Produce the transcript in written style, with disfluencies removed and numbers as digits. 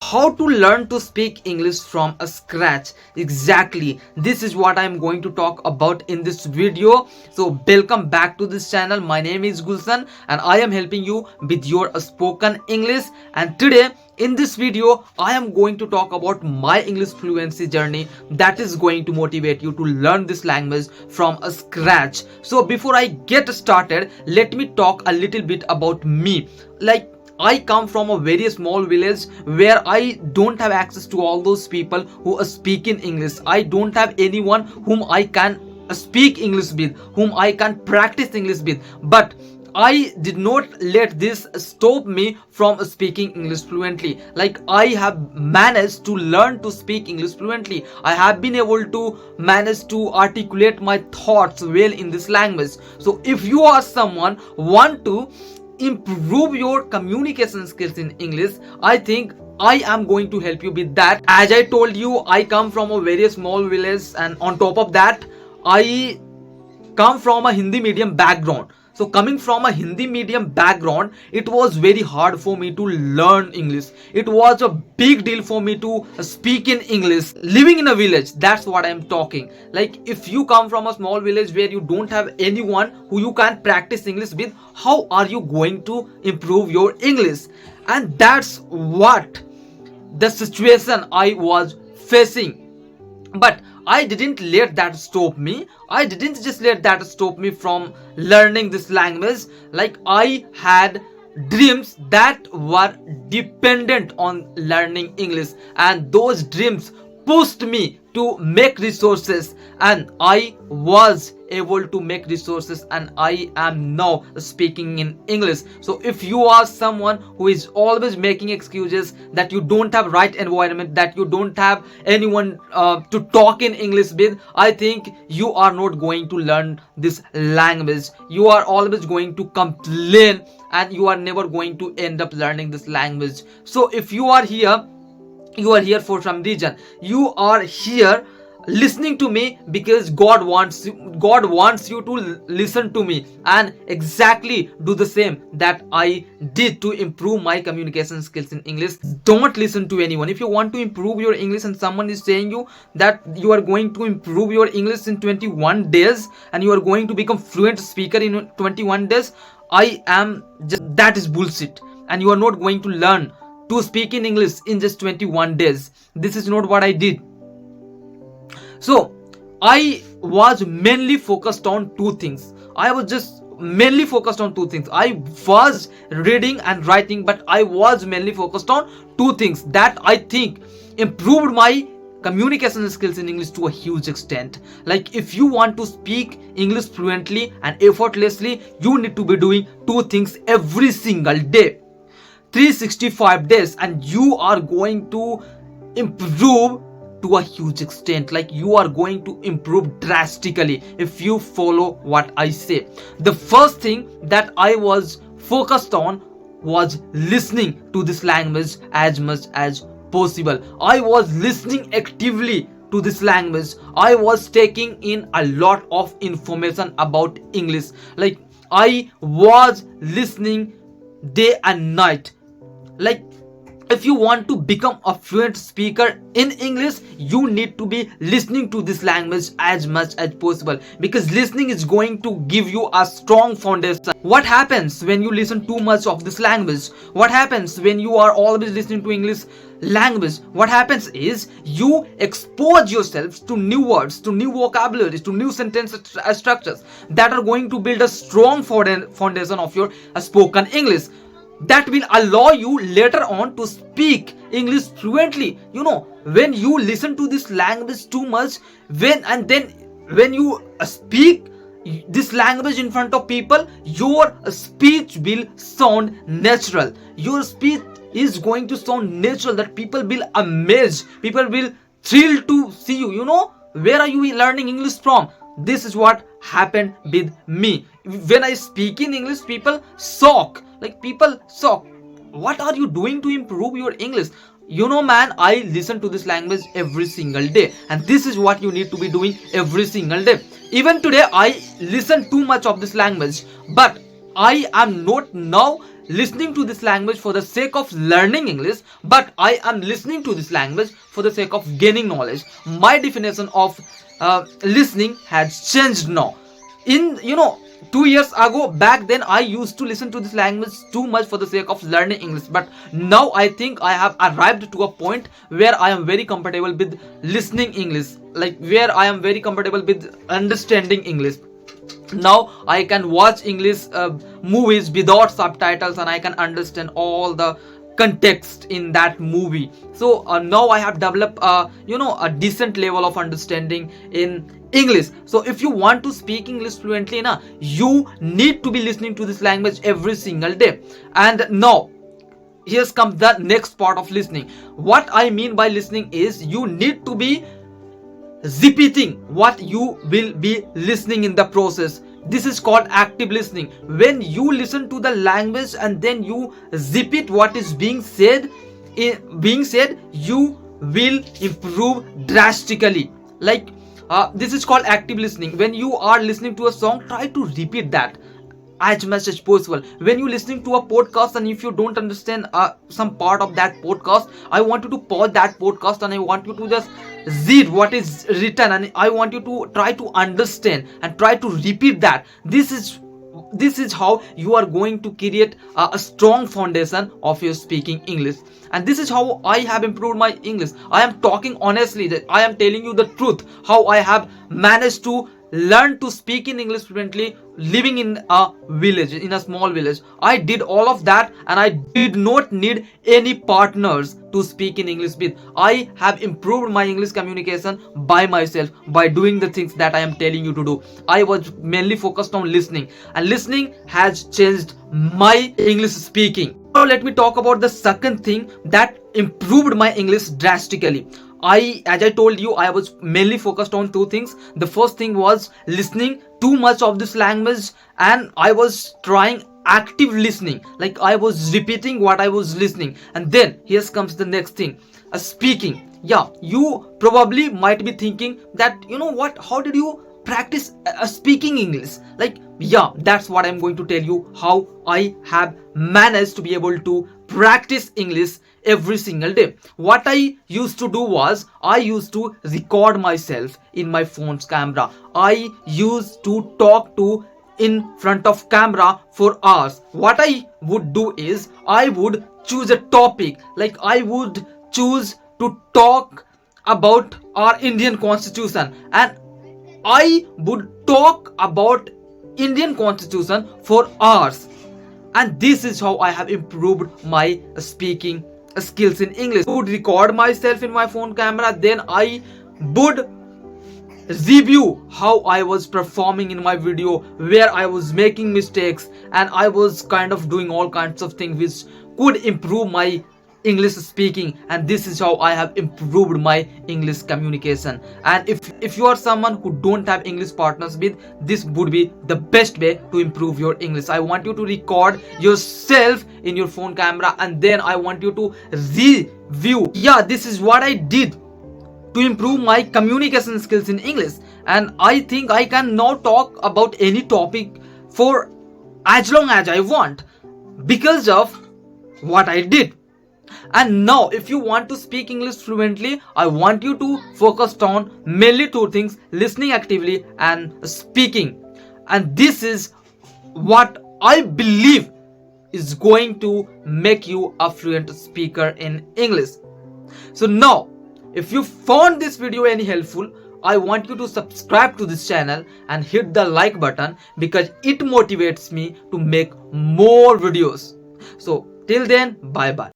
how to learn to speak English from a scratch. Exactly, this is what I'm going to talk about in this video. So welcome back to this channel. My name is Gulsan and I am helping you with your spoken English. And today in this video I am going to talk about my English fluency journey that is going to motivate you to learn this language from a scratch. So before I get started, let me talk a little bit about me. I come from a very small village where I don't have access to all those people who speak in English. I don't have anyone whom I can speak English with, whom I can practice English with. But I did not let this stop me from speaking English fluently. I have managed to learn to speak English fluently. I have been able to manage to articulate my thoughts well in this language. So if you are someone want to improve your communication skills in English, I think I am going to help you with that. As I told you, I come from a very small village, and on top of that I come from a Hindi medium background. So coming from a Hindi medium background, it was very hard for me to learn English. It was a big deal for me to speak in English. Living in a village, that's what I am talking. If you come from a small village where you don't have anyone who you can practice English with, how are you going to improve your English? And that's what the situation I was facing. But I didn't let that stop me. I didn't just let that stop me from learning this language. I had dreams that were dependent on learning English, and those dreams pushed me to make resources, and I was able to make resources, and I am now speaking in English. So if you are someone who is always making excuses that you don't have right environment, that you don't have anyone to talk in English with, I think you are not going to learn this language. You are always going to complain and you are never going to end up learning this language. So if you are here, you are here for some reason. You are here listening to me because God wants you to listen to me and exactly do the same that I did to improve my communication skills in English. Don't listen to anyone. If you want to improve your English and someone is saying you that you are going to improve your English in 21 days and you are going to become fluent speaker in 21 days, that is bullshit, and you are not going to learn to speak in English in just 21 days. This is not what I did. So I was mainly focused on two things. I was reading and writing, but I was mainly focused on two things that I think improved my communication skills in English to a huge extent. If you want to speak English fluently and effortlessly, you need to be doing two things every single day, 365 days, and you are going to improve to a huge extent. You are going to improve drastically if you follow what I say. The first thing that I was focused on was listening to this language as much as possible. I was listening actively to this language. I was taking in a lot of information about English. I was listening day and night. If you want to become a fluent speaker in English, you need to be listening to this language as much as possible, because listening is going to give you a strong foundation. What happens when you listen too much of this language? What happens when you are always listening to English language? What happens is you expose yourself to new words, to new vocabularies, to new sentence structures that are going to build a strong foundation of your spoken English, that will allow you later on to speak English fluently. When you listen to this language too much, when you speak this language in front of people, your speech will sound natural. Your speech is going to sound natural, that people will amaze, people will thrill to see you. Where are you learning English from? This is what happened with me. When I speak in English, people shock. What are you doing to improve your English? Man, I listen to this language every single day, and this is what you need to be doing every single day. Even today I listen too much of this language, but I am not now listening to this language for the sake of learning English, but I am listening to this language for the sake of gaining knowledge. My definition of listening has changed now. In 2 years ago, back then, I used to listen to this language too much for the sake of learning English, but now I think I have arrived to a point where I am very comfortable with listening English, like where I am very comfortable with understanding English. Now I can watch English movies without subtitles, and I can understand all the context in that movie. So now I have developed a decent level of understanding in English. So if you want to speak English fluently, you need to be listening to this language every single day. And now here's comes the next part of listening. What I mean by listening is you need to be repeating what you will be listening in the process. This is called active listening. When you listen to the language and then you repeat what is being said, you will improve drastically. Like this is called active listening. When you are listening to a song, try to repeat that as much as possible. When you're listening to a podcast and if you don't understand some part of that podcast, I want you to pause that podcast and I want you to just read what is written, and I want you to try to understand and try to repeat that. This is how you are going to create a strong foundation of your speaking English. And this is how I have improved my English. I am talking honestly, that I am telling you the truth, how I have managed to learn to speak in English fluently living in a village, in a small village. I did all of that and I did not need any partners to speak in English with. I have improved my English communication by myself by doing the things that I am telling you to do. I was mainly focused on listening, and listening has changed my English speaking. Now let me talk about the second thing that improved my English drastically. As I told you, I was mainly focused on two things. The first thing was listening too much of this language, and I was trying active listening, like I was repeating what I was listening. And then here comes the next thing, speaking. Yeah, you probably might be thinking that, how did you practice speaking English? Like, yeah, that's what I'm going to tell you, how I have managed to be able to practice English every single day. What I used to do was I used to record myself in my phone's camera. I used to talk to in front of camera for hours. What I would do is I would choose a topic, like I would choose to talk about our Indian constitution, and I would talk about Indian constitution for hours. And this is how I have improved my speaking skills in English. I would record myself in my phone camera, then I would review how I was performing in my video, where I was making mistakes, and I was kind of doing all kinds of things which could improve my English speaking. And this is how I have improved my English communication. And if you are someone who don't have English partners with, this would be the best way to improve your English. I want you to record yourself in your phone camera, and then I want you to review. Yeah, this is what I did to improve my communication skills in English. And I think I can now talk about any topic for as long as I want because of what I did. And now if you want to speak English fluently, I want you to focus on mainly two things: listening actively and speaking. And this is what I believe is going to make you a fluent speaker in English. So now, if you found this video any helpful, I want you to subscribe to this channel and hit the like button, because it motivates me to make more videos. So till then, bye bye.